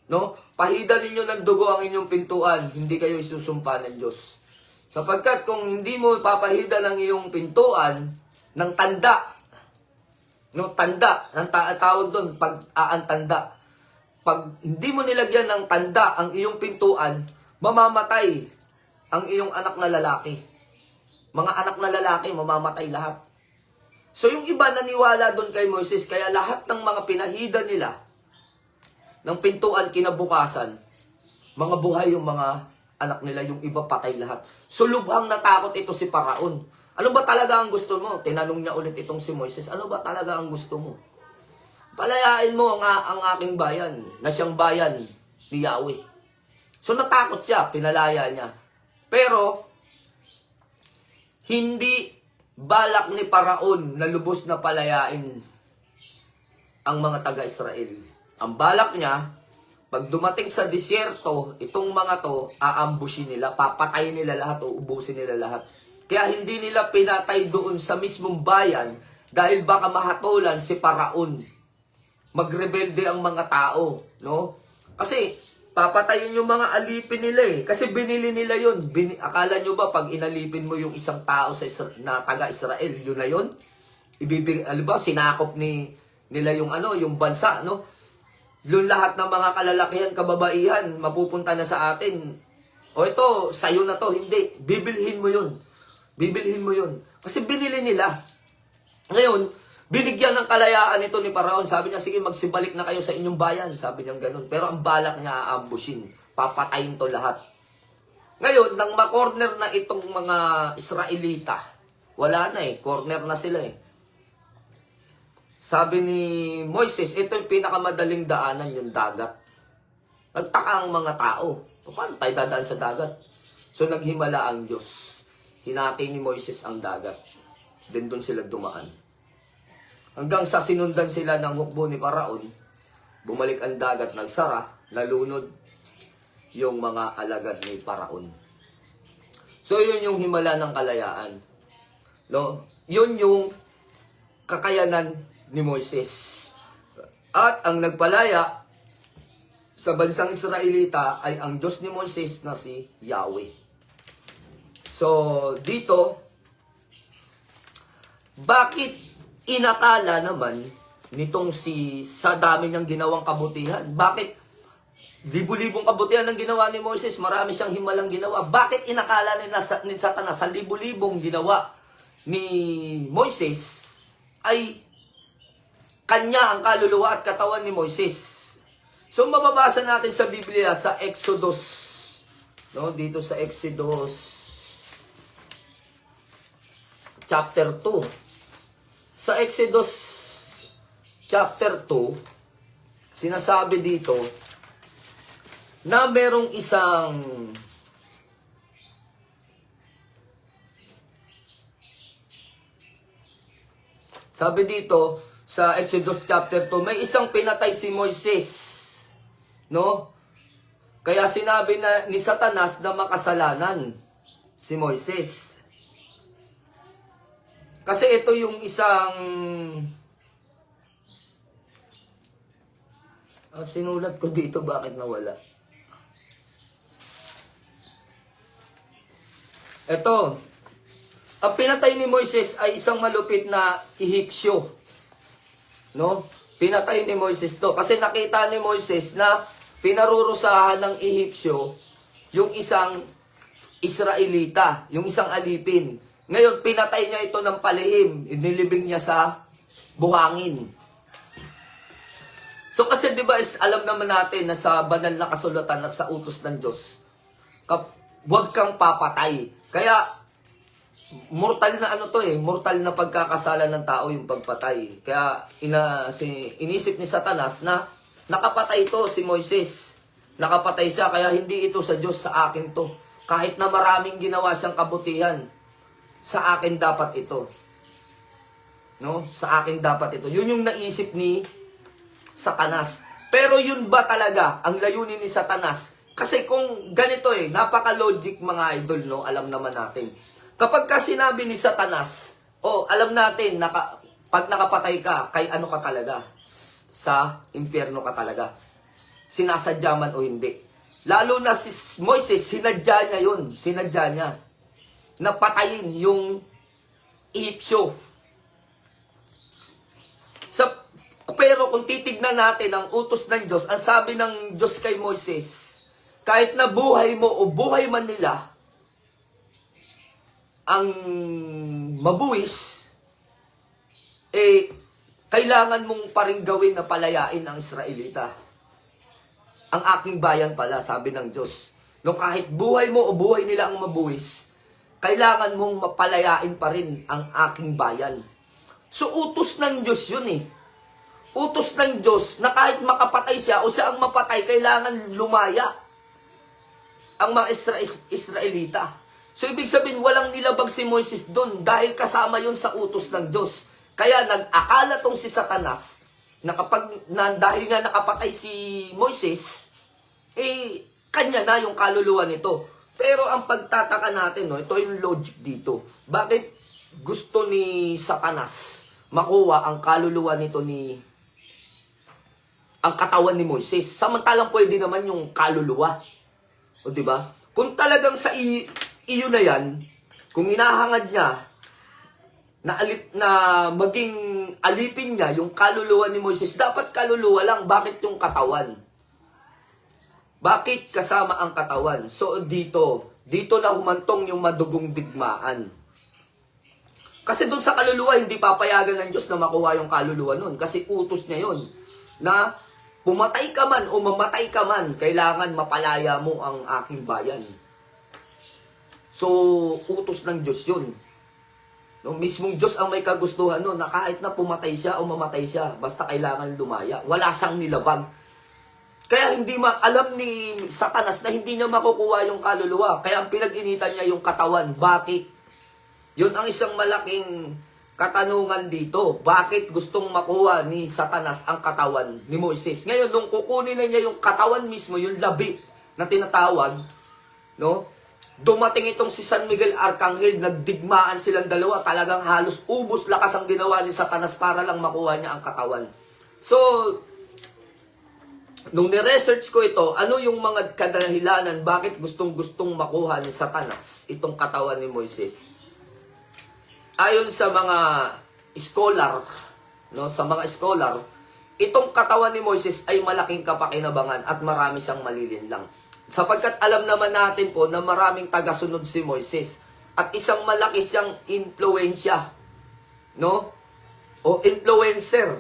no? Pahidan ninyo ng dugo ang inyong pintuan, hindi kayo isusumpa ng Diyos. Sapagkat kung hindi mo papahidan ang iyong pintuan ng tanda, no, tanda, ang tawag doon, pag-aantanda. Pag hindi mo nilagyan ng tanda ang iyong pintuan, mamamatay ang iyong anak na lalaki. Mga anak na lalaki, mamamatay lahat. So yung iba naniwala doon kay Moises, kaya lahat ng mga pinahida nila ng pintuan kinabukasan, mga buhay yung mga anak nila, yung iba patay lahat. So lubhang natakot ito si Paraon. Ano ba talaga ang gusto mo? Tinanong niya ulit itong si Moises, ano ba talaga ang gusto mo? Palayain mo ang aking bayan, na siyang bayan ni Yahweh. So natakot siya, pinalaya niya. Pero hindi balak ni Paraon na lubos na palayain ang mga taga-Israel. Ang balak niya, pag dumating sa disyerto, itong mga to, aambusin nila, papatayin nila lahat, uubusin nila lahat. Kaya hindi nila pinatay doon sa mismong bayan dahil baka mahatulan si Paraon. Magrebelde ang mga tao, no? Kasi papatayin yung mga alipin nila eh. Kasi binili nila yun. Akala nyo ba pag inalipin mo yung isang tao na taga-Israel, yun na yun? Sinakop nila yung yung bansa, no? Yung lahat ng mga kalalakihan, kababaihan, mapupunta na sa atin. O ito, sa'yo na to. Hindi. Bibilhin mo yun. Bibilhin mo yun. Kasi binili nila. Ngayon, binigyan ng kalayaan ito ni Paraon. Sabi niya, sige, magsibalik na kayo sa inyong bayan. Sabi niya ganun. Pero ang balak niya, aambusin. Papatayin to lahat. Ngayon, nang makorner na itong mga Israelita, wala na eh. Corner na sila eh. Sabi ni Moises, ito yung pinakamadaling daanan, yung dagat. Nagtaka ang mga tao. Paano tayo dadaan sa dagat? So, naghimala ang Diyos. Hinati ni Moises ang dagat. Then doon sila dumaan. Hanggang sa sinundan sila ng hukbo ni Paraon, bumalik ang dagat, nagsara, nalunod yung mga alagad ni Paraon. So, yun yung himala ng kalayaan. No? Yun yung kakayanan ni Moises. At ang nagpalaya sa bansang Israelita ay ang Diyos ni Moises na si Yahweh. So, dito, bakit inakala naman nitong sa dami niyang ginawang kabutihan? Bakit libu-libong kabutihan ang ginawa ni Moises? Marami siyang himalang ginawa. Bakit inakala ni Satanas sa libu-libong ginawa ni Moises ay kanya ang kaluluwa at katawan ni Moises? So, mababasa natin sa Biblia sa Exodus. No? Dito sa Exodus chapter 2. Sa Exodus chapter 2, sinasabi dito na merong isang sabi dito sa Exodus chapter 2, may isang pinatay si Moises, no? Kaya sinabi ni Satanas na makasalanan si Moises. Kasi ito yung isang sinulat ko dito, bakit nawala? Ito, ang pinatay ni Moises ay isang malupit na Ehipsyo. No? Pinatay ni Moises to. Kasi nakita ni Moises na pinarurusahan ng Ehipsyo yung isang Israelita, yung isang alipin. Ngayon, pinatay niya ito ng palihim. Inilibing niya sa buhangin. So kasi di ba alam naman natin na sa banal na kasulatan at sa utos ng Diyos, huwag kang papatay. Kaya, mortal na ano to mortal na pagkakasala ng tao yung pagpatay. Kaya, inisip ni Satanas na nakapatay to si Moises. Nakapatay siya, kaya hindi ito sa Diyos, sa akin to. Kahit na maraming ginawa siyang kabutihan, sa akin dapat ito. No? Sa akin dapat ito. Yun yung naisip ni Satanas. Pero yun ba talaga ang layunin ni Satanas? Kasi kung ganito napaka-logic mga idol, no? Alam naman natin. Kapag ka sinabi ni Satanas, alam natin, pag nakapatay ka, kay ano ka talaga? Sa impyerno ka talaga. Sinasadya man o hindi. Lalo na si Moises, sinadya niya yun. Sinadya niya. Napatayin yung Egyptyo. Pero kung titignan natin ang utos ng Diyos, ang sabi ng Diyos kay Moises, kahit na buhay mo o buhay man nila, ang mabuwis, kailangan mong pa rin gawin na palayain ang Israelita. Ang aking bayan pala, sabi ng Diyos. No, kahit buhay mo o buhay nila ang mabuwis, kailangan mong mapalayain pa rin ang aking bayan. So, utos ng Diyos yun Utos ng Diyos na kahit makapatay siya o siya ang mapatay, kailangan lumaya ang mga Israelita. So, ibig sabihin, walang nilabag si Moises doon dahil kasama yun sa utos ng Diyos. Kaya nag-akala tong si Satanas na dahil nga nakapatay si Moises, kanya na yung kaluluwa nito. Pero ang pagtataka natin, ito yung logic dito. Bakit gusto ni Satanas makuha ang kaluluwa nito ang katawan ni Moises? Samantalang pwede naman yung kaluluwa. O diba? Kung talagang sa iyo na yan, kung inahangad niya na maging alipin niya yung kaluluwa ni Moises, dapat kaluluwa lang. Bakit yung katawan? Bakit kasama ang katawan? So dito na humantong yung madugong digmaan. Kasi doon sa kaluluwa, hindi papayagan ng Diyos na makuha yung kaluluwa nun. Kasi utos niya yun. Na pumatay ka man o mamatay ka man, kailangan mapalaya mo ang aking bayan. So, utos ng Diyos yun. No, mismong Diyos ang may kagustuhan no, na kahit na pumatay siya o mamatay siya, basta kailangan lumaya. Wala siyang nilabag. Kaya hindi alam ni Satanas na hindi niya makukuha yung kaluluwa. Kaya ang pinag-initan niya yung katawan. Bakit? Yun ang isang malaking katanungan dito. Bakit gustong makuha ni Satanas ang katawan ni Moises? Ngayon, nung kukunin na niya yung katawan mismo, yung labi na tinatawag, no? Dumating itong si San Miguel Arcangel, nagdigmaan silang dalawa, talagang halos ubos lakas ang ginawa ni Satanas para lang makuha niya ang katawan. So, nung ni-research ko ito, ano yung mga kadahilanan bakit gustong-gustong makuha ni Satanas itong katawan ni Moises? Ayon sa mga scholar, no, itong katawan ni Moises ay malaking kapakinabangan at marami siyang malilinlang. Sapagkat alam naman natin po na maraming tagasunod si Moises at isang malaki siyang impluwensya, no? O influencer.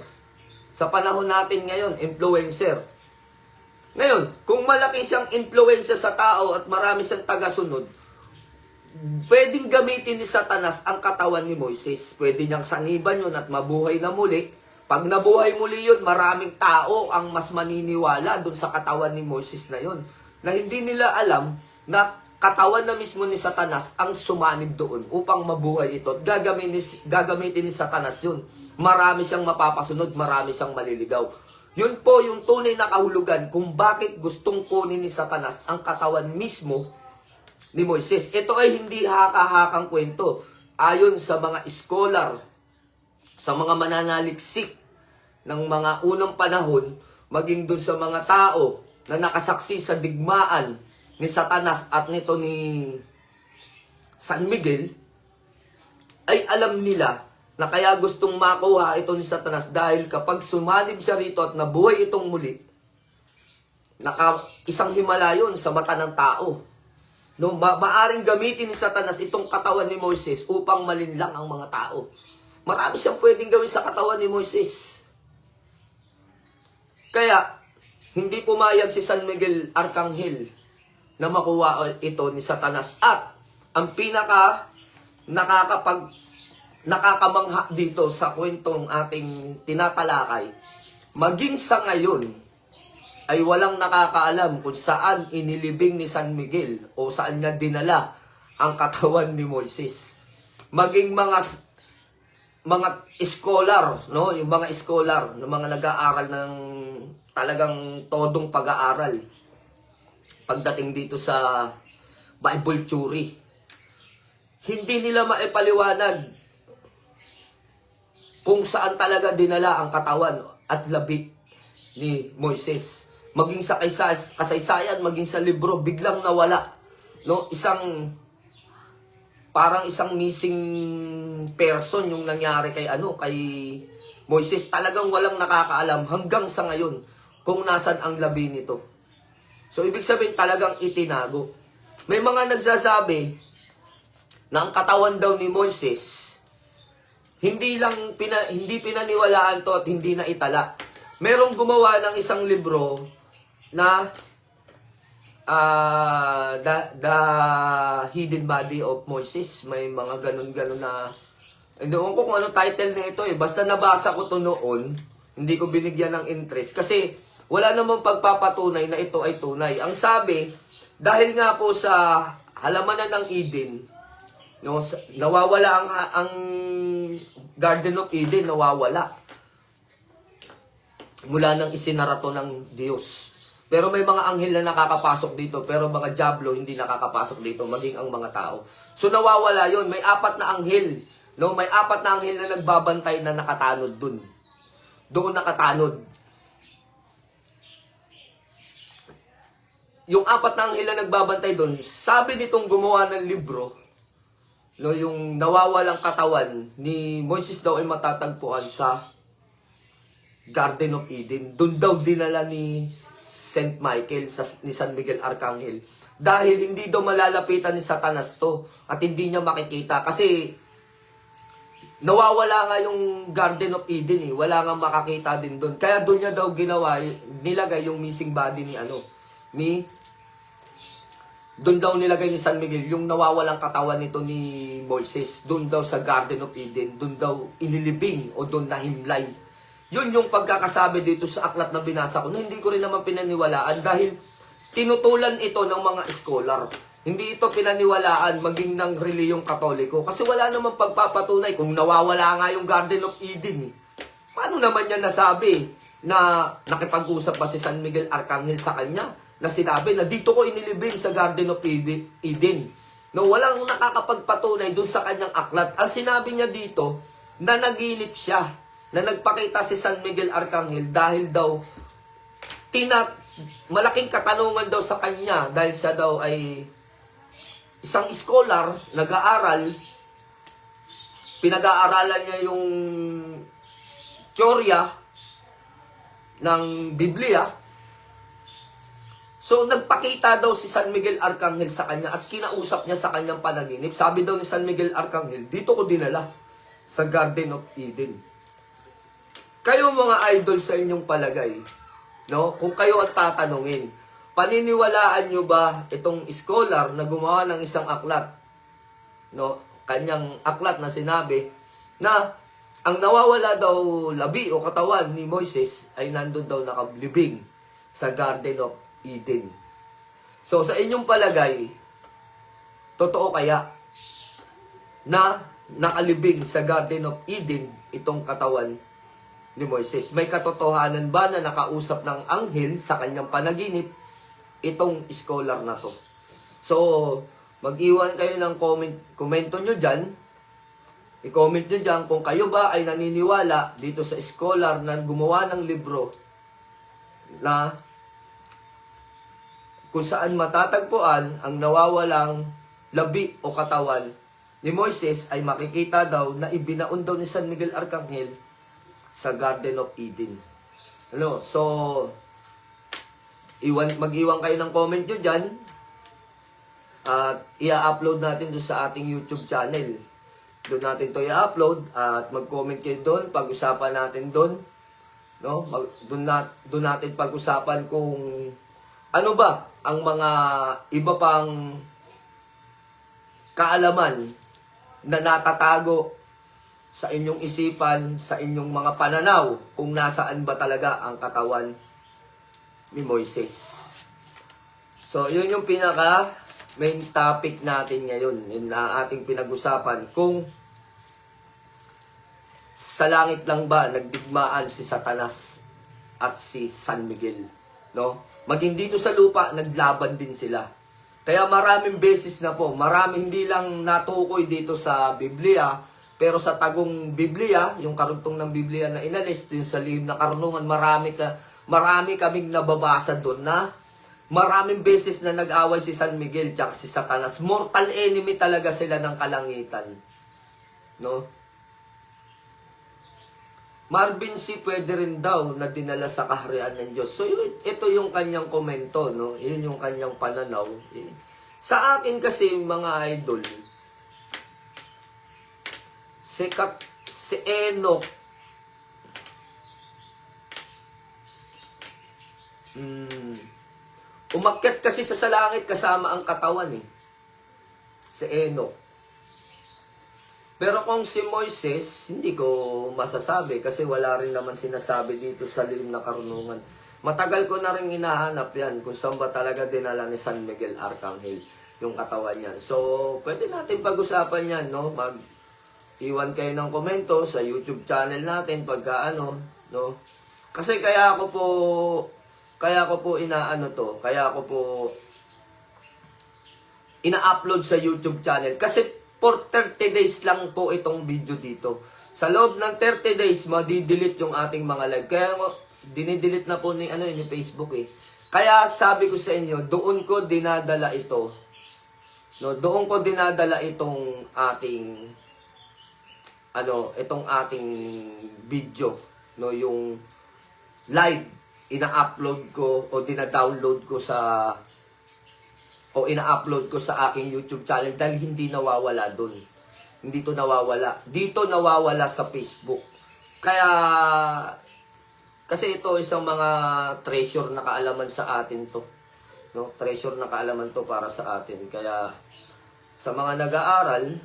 Sa panahon natin ngayon, influencer. Ngayon, kung malaki siyang impluwensya sa tao at marami siyang tagasunod, pwedeng gamitin ni Satanas ang katawan ni Moises. Pwede niyang saniban yun at mabuhay na muli. Pag nabuhay muli yun, maraming tao ang mas maniniwala dun sa katawan ni Moises na yun. Na hindi nila alam na katawan na mismo ni Satanas ang sumanib doon upang mabuhay ito. Gagamitin ni Satanas yun. Marami siyang mapapasunod, marami siyang maliligaw. Yun po yung tunay na kahulugan kung bakit gustong kunin ni Satanas ang katawan mismo ni Moises. Ito ay hindi haka-hakang kwento. Ayon sa mga scholar, sa mga mananaliksik ng mga unang panahon, maging dun sa mga tao na nakasaksi sa digmaan ni Satanas at nito ni San Miguel, ay alam nila na kaya gustong makuha ito ni Satanas dahil kapag sumanib siya rito at nabuhay itong muli, isang himala yun sa mata ng tao. No, maaring gamitin ni Satanas itong katawan ni Moises upang malinlang ang mga tao. Marami siyang pwedeng gawin sa katawan ni Moises. Kaya, hindi pumayag si San Miguel Arcangel na makuha ito ni Satanas. At ang pinaka nakakamangha dito sa kwentong ating tinatalakay, maging sa ngayon ay walang nakakaalam kung saan inilibing ni San Miguel o saan niya dinala ang katawan ni Moises. Maging mga scholar, no, yung mga scholar, ng mga nag-aaral ng talagang todong pag-aaral pagdating dito sa Bible theory, hindi nila maipaliwanag kung saan talaga dinala ang katawan at labi ni Moises. Maging sa kasaysayan, maging sa libro, biglang nawala. No, parang isang missing person yung nangyari kay Moises. Talagang walang nakakaalam hanggang sa ngayon kung nasan ang labi nito. So ibig sabihin talagang itinago. May mga nagsasabi na ang katawan daw ni Moises hindi pinaniwalaan to at hindi na itala. Merong gumawa ng isang libro na The Hidden Body of Moses. May mga ganun-ganun na, doon ko kung anong title na ito basta nabasa ko to noon, hindi ko binigyan ng interest kasi wala namang pagpapatunay na ito ay tunay. Ang sabi, dahil nga po sa halamanan ng Eden, no, nawawala ang Garden of Eden, nawawala mula nang isinarato ng Diyos. Pero may mga anghel na nakakapasok dito, pero mga diablo hindi nakakapasok dito, maging ang mga tao. So nawawala yon. May 4 na anghel, no? May 4 na anghel na nagbabantay na nakatanod dun. Doon nakatanod. Yung 4 na anghel na nagbabantay doon, sabi nitong gumawa ng libro, no, yung nawawalang katawan ni Moises daw ay matatagpuan sa Garden of Eden. Doon daw dinala ni Saint Michael, ni San Miguel Arcangel. Dahil hindi daw malalapitan ni Satanas to at hindi niya makikita. Kasi nawawala nga yung Garden of Eden Wala nga makakita din doon. Kaya doon niya daw nilagay yung missing body doon daw nilagay ni San Miguel yung nawawalang katawan nito ni Moises. Doon daw sa Garden of Eden, doon daw inilibing o doon nahimlay. Yun yung pagkakasabi dito sa aklat na binasa ko na hindi ko rin naman pinaniwalaan dahil tinutulan ito ng mga scholar. Hindi ito pinaniwalaan maging ng reliyong Katoliko kasi wala namang pagpapatunay kung nawawala nga yung Garden of Eden. Paano naman niya nasabi na nakipag-usap ba si San Miguel Arcangel sa kanya na sinabi na dito ko inilibing sa Garden of Eden? No, walang nakakapagpatunay doon sa kanyang aklat. Ang sinabi niya dito na naginip siya, na nagpakita si San Miguel Arcangel dahil daw malaking katanungan daw sa kanya dahil siya daw ay isang scholar, nag-aaral, pinag-aaralan niya yung teorya ng Biblia. So nagpakita daw si San Miguel Arcangel sa kanya at kinausap niya sa kanyang panaginip. Sabi daw ni San Miguel Arcangel, dito ko dinala sa Garden of Eden. Kayo mga idol sa inyong palagay, no? Kung kayo ang tatanungin, paniniwalaan nyo ba itong scholar na gumawa ng isang aklat, no? Kanyang aklat na sinabi na ang nawawala daw labi o katawan ni Moises ay nandun daw nakablibing sa Garden of Eden. So sa inyong palagay, totoo kaya na nakalibing sa Garden of Eden itong katawan ni Moises? May katotohanan ba na nakausap ng anghel sa kanyang panaginip itong scholar na to? So, mag-iwan kayo ng komento nyo dyan. I-comment nyo dyan kung kayo ba ay naniniwala dito sa scholar na gumawa ng libro na kung saan matatagpuan ang nawawalang labi o katawan ni Moises ay makikita daw na ibinaon daw ni San Miguel Arcangel sa Garden of Eden. Ano? So, mag-iwan kayo ng comment nyo dyan at i-upload natin doon sa ating YouTube channel. Doon natin to i-upload at mag-comment kayo doon, pag-usapan natin doon. No? Doon natin pag-usapan kung Ano ba ang mga iba pang kaalaman na natatago sa inyong isipan, sa inyong mga pananaw, kung nasaan ba talaga ang katawan ni Moises? So, yun yung pinaka main topic natin ngayon, yun na ating pinag-usapan, kung sa langit lang ba nagdigmaan si Satanas at si San Miguel, no? Maging dito sa lupa, naglaban din sila. Kaya maraming beses na po, hindi lang natukoy dito sa Biblia, pero sa tagong Biblia, yung karugtong ng Biblia na inalis, din sa lihim na karunungan, marami kaming nababasa doon na maraming beses na nag-away si San Miguel at si Satanas. Mortal enemy talaga sila ng kalangitan. No? Marvin C. pwede rin daw na dinala sa kaharian ng Diyos. So, ito yung kanyang komento, no? Yun yung kanyang pananaw. Sa akin kasi, mga idol, si Enoch, umakyat kasi sa langit kasama ang katawan, eh. Si Enoch. Pero kung si Moises, hindi ko masasabi kasi wala rin naman sinasabi dito sa lihim na karunungan. Matagal ko na rin hinahanap yan kung saan ba talaga dinala ni San Miguel Arcangel yung katawan niyan. So, pwede natin pag-usapan yan, no? Iwan kayo ng komento sa YouTube channel natin pagka ano, no? Kasi kaya ko po ina-upload sa YouTube channel kasi for 30 days lang po itong video dito. Sa loob ng 30 days, madi-delete yung ating mga live. Kaya dinidelete na po ni Facebook, eh. Kaya sabi ko sa inyo, doon ko dinadala ito. No, doon ko dinadala itong ating video, no, yung live ina-upload ko o dina-download ko ina-upload ko sa aking YouTube channel dahil hindi nawawala doon. Hindi to nawawala. Dito nawawala sa Facebook. Kasi ito isang mga treasure na kaalaman sa atin to. No? Treasure na kaalaman to para sa atin. Kaya sa mga nag-aaral,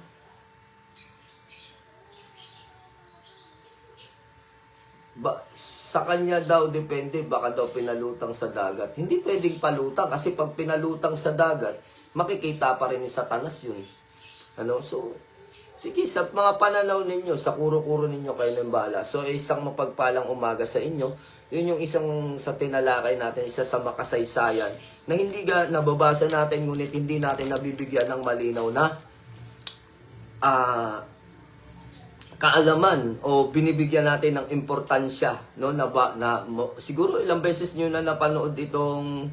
sa kanya daw depende, baka daw pinalutang sa dagat. Hindi pwedeng palutang kasi pag pinalutang sa dagat, makikita pa rin ni Satanas yun. So, sige, sa mga pananaw ninyo, sa kuro-kuro ninyo kayo ng bahala. So, isang mapagpalang umaga sa inyo. Yun yung isang sa tinalakay natin, isa sa makasaysayan na hindi nababasa natin, ngunit hindi natin nabibigyan ng malinaw na kaalaman o binibigyan natin ng importansya, no, siguro ilang beses niyo na napanood itong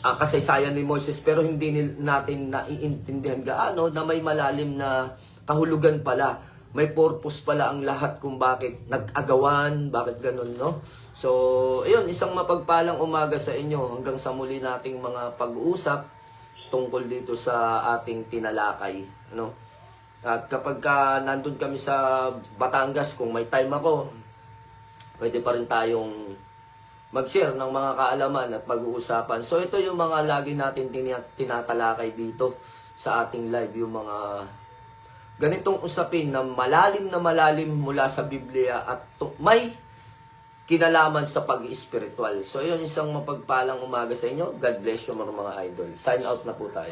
kasaysayan ni Moises pero hindi natin naiintindihan gaano na may malalim na kahulugan pala, may purpose pala ang lahat kung bakit nag-agawan, bakit ganun, no? So, ayun, isang mapagpalang umaga sa inyo hanggang sa muli nating mga pag-uusap tungkol dito sa ating tinalakay, no? At kapag nandun kami sa Batangas, kung may time ako, pwede pa rin tayong mag-share ng mga kaalaman at pag-uusapan. So ito yung mga lagi natin tinatalakay dito sa ating live, yung mga ganitong usapin na malalim mula sa Biblia at may kinalaman sa pag-spiritual. So yun, isang mapagpalang umaga sa inyo. God bless you mga idol. Sign out na po tayo.